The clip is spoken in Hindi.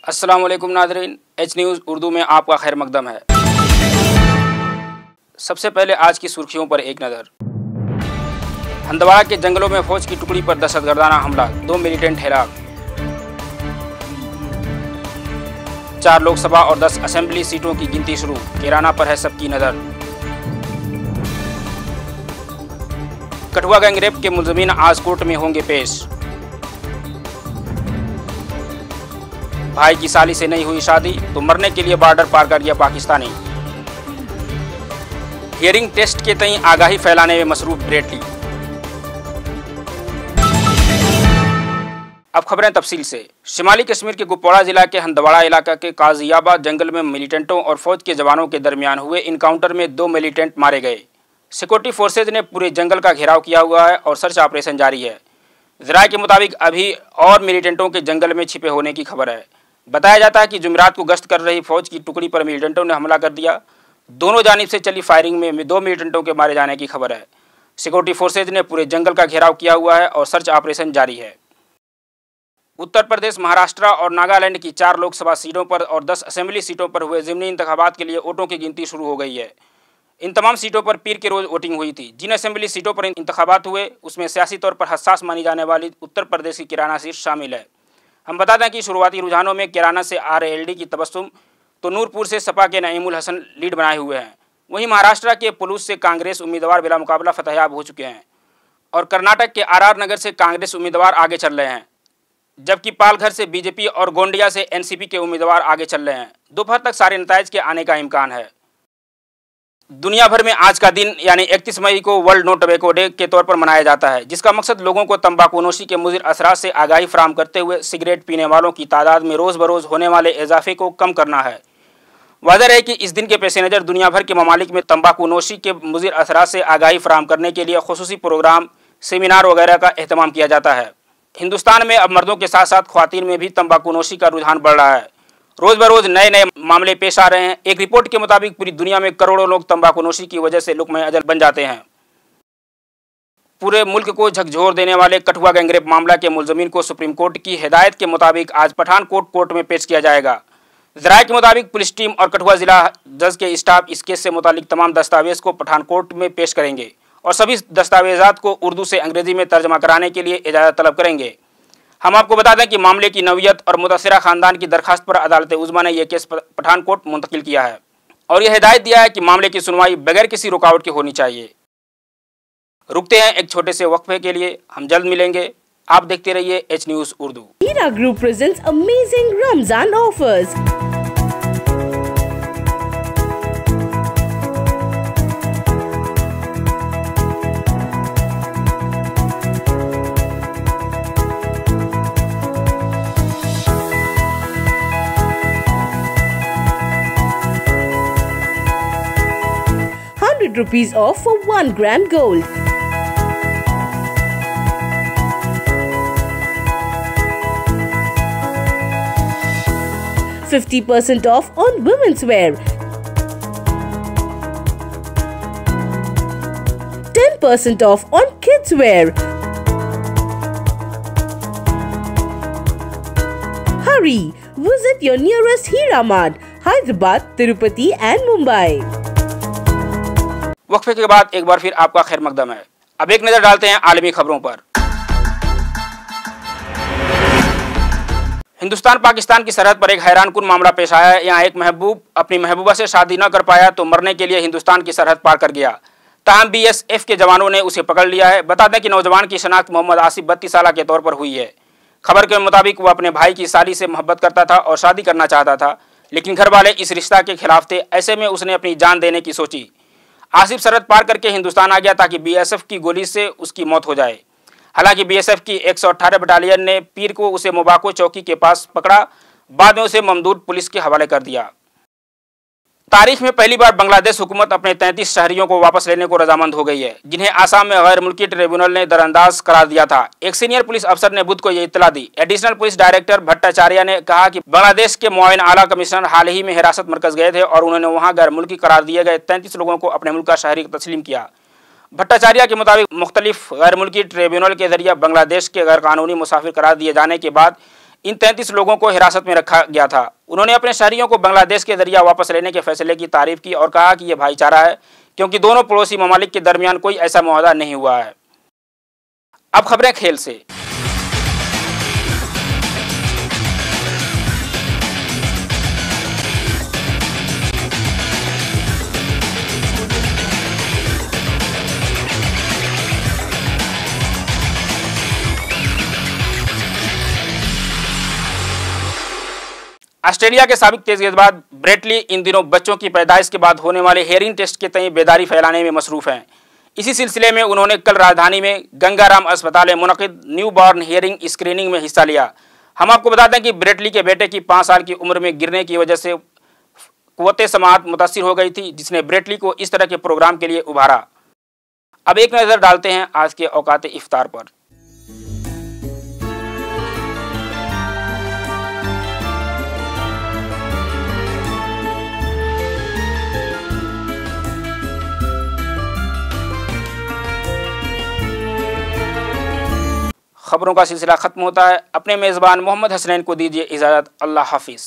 अस्सलाम वालेकुम नाज़रीन, एच न्यूज़ उर्दू में आपका खैर मकदम है। सबसे पहले आज की सुर्खियों पर एक नज़र। हंदवाड़ा के जंगलों में फौज की टुकड़ी पर दहशतगर्दाना हमला, 2 मिलिटेंट हलाक। 4 लोकसभा और 10 असेंबली सीटों की गिनती शुरू, कैराना पर है सबकी नज़र। कठुआ गैंगरेप के मुलजमीन आज कोर्ट में होंगे पेश। भाई की साली से नहीं हुई शादी तो मरने के लिए बॉर्डर पार कर गया पाकिस्तानी। हियरिंग टेस्ट के तई आगाही फैलाने में मसरूफ ब्रेटली। अब खबरें तफसील से। शिमाली कश्मीर के कुपवाड़ा जिला के हंदवाड़ा इलाका के काजियाबाद जंगल में मिलिटेंटों और फौज के जवानों के दरमियान हुए इनकाउंटर में 2 मिलिटेंट मारे गए। सिक्योरिटी फोर्सेज ने पूरे जंगल का घेराव किया हुआ है और सर्च ऑपरेशन जारी है। ज़राए के मुताबिक अभी और मिलिटेंटों के जंगल में छिपे होने की खबर है। बताया जाता है कि जुमेरात को गश्त कर रही फौज की टुकड़ी पर मिलिटेंटों ने हमला कर दिया। दोनों जानिब से चली फायरिंग में 2 मिलिटेंटों के मारे जाने की खबर है। सिक्योरिटी फोर्सेज ने पूरे जंगल का घेराव किया हुआ है और सर्च ऑपरेशन जारी है। उत्तर प्रदेश, महाराष्ट्र और नागालैंड की 4 लोकसभा सीटों पर और 10 असेंबली सीटों पर हुए ज़िमनी इंतखाबात के लिए वोटों की गिनती शुरू हो गई है। इन तमाम सीटों पर पीर के रोज़ वोटिंग हुई थी। जिन असेंबली सीटों पर इंतखाबात हुए उसमें सियासी तौर पर हसास मानी जाने वाली उत्तर प्रदेश की कैराना सीट शामिल है। हम बता दें कि शुरुआती रुझानों में कैराना से RLD की तबस्सुम तो नूरपुर से सपा के नईमुल हसन लीड बनाए हुए हैं। वहीं महाराष्ट्र के पुलूस से कांग्रेस उम्मीदवार बिला मुकाबला फतहयाब हो चुके हैं और कर्नाटक के RR नगर से कांग्रेस उम्मीदवार आगे चल रहे हैं, जबकि पालघर से BJP और गोंडिया से NCP के उम्मीदवार आगे चल रहे हैं। दोपहर तक सारे नताइज के आने का इम्कान है। दुनिया भर में आज का दिन यानी 31 मई को वर्ल्ड नो टबैको डे के तौर पर मनाया जाता है, जिसका मकसद लोगों को तंबाकूनोशी के मुज़िर असरात से आगाही फराहम करते हुए सिगरेट पीने वालों की तादाद में रोज़ बरोज़ होने वाले इजाफे को कम करना है। वाज़ेह है कि इस दिन के पेश नज़र दुनिया भर के ममालिक में तंबाकूनोशी के मुज़िर असरात से आगाही फराहम करने के लिए खुसूसी प्रोग्राम, सेमिनार वगैरह का एहतमाम किया जाता है। हिंदुस्तान में अब मर्दों के साथ साथ ख्वातीन में भी तंबाकूनोशी का रुझान बढ़ रहा है। रोज़ बरोज़ नए नए मामले पेश आ रहे हैं। एक रिपोर्ट के मुताबिक पूरी दुनिया में करोड़ों लोग तंबाकूनोशी की वजह से लुक़्मा अजल बन जाते हैं। पूरे मुल्क को झकझोर देने वाले कठुआ गैंगरेप मामला के मुलजमीन को सुप्रीम कोर्ट की हिदायत के मुताबिक आज पठानकोट कोर्ट में पेश किया जाएगा। ज़राए के मुताबिक पुलिस टीम और कठुआ जिला जज के स्टाफ इस केस से मुतालिक तमाम दस्तावेज को पठानकोट में पेश करेंगे और सभी दस्तावेजात को उर्दू से अंग्रेजी में तर्जमा कराने के लिए इजाज़त तलब करेंगे। हम आपको बता दें कि मामले की नौयत और मुतासिरा खानदान की दरखास्त पर अदालत उज़्मा ने यह केस पठानकोट मुंतकिल किया है और यह हिदायत दिया है कि मामले की सुनवाई बगैर किसी रुकावट के होनी चाहिए। रुकते हैं एक छोटे से वक्फे के लिए, हम जल्द मिलेंगे। आप देखते रहिए H news Urdu. Hira Group presents amazing Ramzan offers. ₹100 off for 1 gram gold. %50 off on women's wear. 10% off on kids wear. Hurry! Visit your nearest Hira Mart, Hyderabad, Tirupati and Mumbai. वक्फे के बाद एक बार फिर आपका खैर मकदम है। अब एक नज़र डालते हैं आलमी खबरों पर। हिंदुस्तान पाकिस्तान की सरहद पर एक हैरानकुन मामला पेश आया है। यहाँ एक महबूब अपनी महबूबा से शादी न कर पाया तो मरने के लिए हिंदुस्तान की सरहद पार कर गया। ताहम BSF के जवानों ने उसे पकड़ लिया है। बता दें कि नौजवान की शनाख्त मोहम्मद आसिफ 32 साल के तौर पर हुई है। खबर के मुताबिक वह अपने भाई की साली से मोहब्बत करता था और शादी करना चाहता था, लेकिन घर वाले इस रिश्ता के खिलाफ थे। ऐसे में उसने अपनी जान देने की सोची। आसिफ सरहद पार करके हिंदुस्तान आ गया ताकि BSF की गोली से उसकी मौत हो जाए। हालांकि BSF की 118 बटालियन ने पीर को उसे मोबाको चौकी के पास पकड़ा, बाद में उसे ममदूद पुलिस के हवाले कर दिया। तारीख में पहली बार बांग्लादेश हुकूमत अपने 33 शहरियों को वापस लेने को रजामंद हो गई है, जिन्हें आसाम में गैर मुल्की ट्रिब्यूनल ने दरअंदाज करार दिया था। एक सीनियर पुलिस अफसर ने बुध को यह इत्तला दी। एडिशनल पुलिस डायरेक्टर भट्टाचार्य ने कहा कि बांग्लादेश के मुआविन आला कमिश्नर हाल ही में हिरासत मरकज गए थे और उन्होंने वहां गैर मुल्की करार दिए गए 33 लोगों को अपने मुल्क का शहरी तस्लीम किया। भट्टाचार्य के मुताबिक मुख्तलिफ गैर मुल्की ट्रिब्यूनल के जरिए बांग्लादेश के गैर कानूनी मुसाफिर करार दिए जाने के बाद इन 33 लोगों को हिरासत में रखा गया था। उन्होंने अपने शहरियों को बांग्लादेश के जरिए वापस लेने के फैसले की तारीफ की और कहा कि यह भाईचारा है, क्योंकि दोनों पड़ोसी ममालिक के दरमियान कोई ऐसा मुआहदा नहीं हुआ है। अब खबरें खेल से। ऑस्ट्रेलिया के साबिक तेज गेंदबाज ब्रेट ली इन दिनों बच्चों की पैदाइश के बाद होने वाले हेयरिंग टेस्ट के तय बेदारी फैलाने में मसरूफ हैं। इसी सिलसिले में उन्होंने कल राजधानी में गंगाराम अस्पताल में मुनक़िद न्यू बॉर्न हेयरिंग स्क्रीनिंग में हिस्सा लिया। हम आपको बता दें कि ब्रेट ली के बेटे की 5 साल की उम्र में गिरने की वजह से क़ुव्वत समाअत मुतासिर हो गई थी, जिसने ब्रेट ली को इस तरह के प्रोग्राम के लिए उभारा। अब एक नज़र डालते हैं आज के औकात इफ्तार पर। खबरों का सिलसिला खत्म होता है। अपने मेज़बान मोहम्मद हसनैन को दीजिए इजाज़त। अल्लाह हाफिज़।